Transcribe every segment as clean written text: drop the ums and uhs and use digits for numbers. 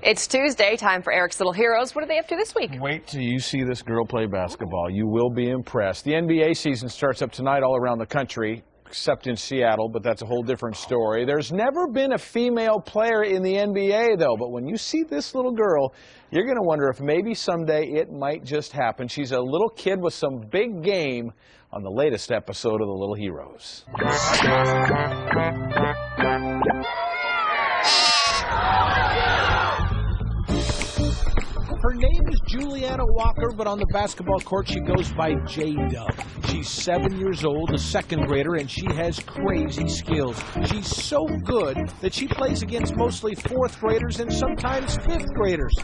It's Tuesday, time for Eric's Little Heroes. What are they up to this week? Wait till you see this girl play basketball. You will be impressed. The NBA season starts up tonight all around the country, except in Seattle, but that's a whole different story. There's never been a female player in the NBA, though, but when you see this little girl, you're going to wonder if maybe someday it might just happen. She's a little kid with some big game on the latest episode of The Little Heroes. Her name is Juliana Walker, but on the basketball court she goes by JayDub. She's 7 years old, a second grader, and she has crazy skills. She's so good that she plays against mostly fourth graders and sometimes fifth graders.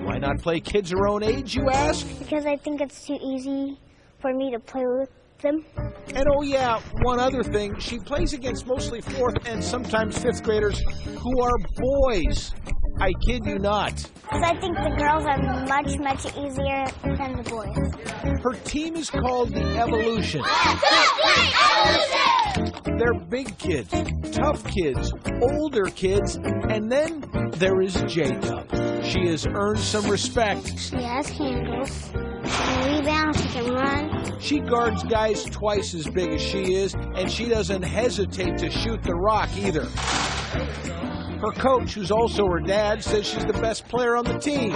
Why not play kids her own age, you ask? Because I think it's too easy for me to play with them. And oh yeah, one other thing, she plays against mostly fourth and sometimes fifth graders who are boys. I kid you not. Because I think the girls are much, much easier than the boys. Her team is called the Evolution. 1, 2, 3, Evolution! They're big kids, tough kids, older kids, and then there is JayDub. She has earned some respect. She has handles. She can rebound, she can run. She guards guys twice as big as she is, and she doesn't hesitate to shoot the rock either. Her coach, who's also her dad, says she's the best player on the team.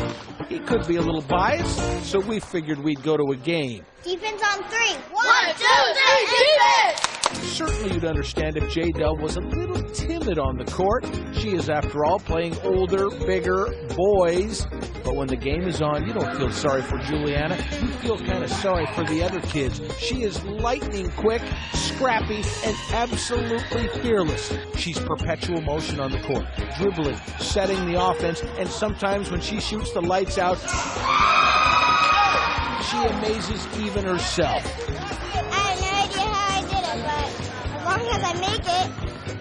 He could be a little biased, so we figured we'd go to a game. Defense on 3. 1, 2, 3, defense! Certainly you'd understand if JayDub was a little timid on the court. She is, after all, playing older, bigger boys. But when the game is on, you don't feel sorry for Juliana. You feel kind of sorry for the other kids. She is lightning quick, scrappy, and absolutely fearless. She's perpetual motion on the court, dribbling, setting the offense, and sometimes when she shoots the lights out, she amazes even herself. I have no idea how I did it, but as long as I make it.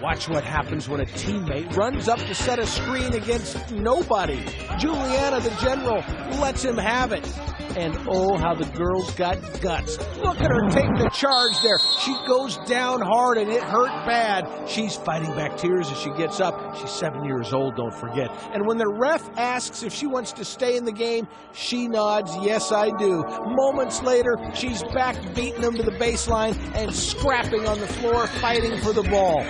Watch what happens when a teammate runs up to set a screen against nobody. Juliana, the general, lets him have it. And oh, how the girl's got guts. Look at her take the charge there. She goes down hard and it hurt bad. She's fighting back tears as she gets up. She's 7 years old, don't forget. And when the ref asks if she wants to stay in the game, she nods, yes, I do. Moments later, she's back beating them to the baseline and scrapping on the floor, fighting for the ball.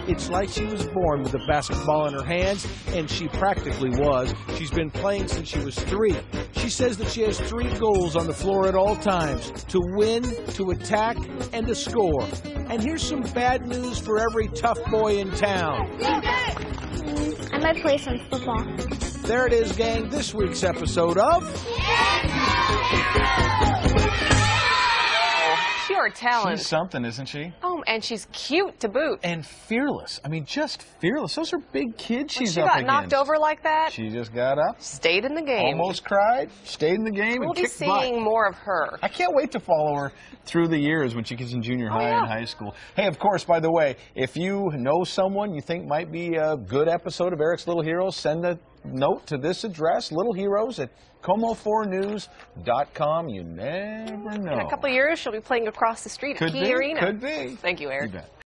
It's like she was born with a basketball in her hands, and she practically was. She's been playing since she was 3. She says that she has 3 goals on the floor at all times: to win, to attack, and to score. And here's some bad news for every tough boy in town. I might play some football. There it is, gang, this week's episode of... Pure talent. She's something, isn't she? Oh, and she's cute to boot. And fearless. I mean, just fearless. Those are big kids she's when up she got against. knocked over like that, She just got up, stayed in the game. almost cried, stayed in the game, We'll and be kicked butt. seeing more of her. I can't wait to follow her through the years when she gets in junior high and high school. Hey, of course, by the way, if you know someone you think might be a good episode of Eric's Little Heroes, send a note to this address, littleheroes@como4news.com. You never know. In a couple of years, she'll be playing across the street at Key Arena. Could be. Thank you, Eric. You bet.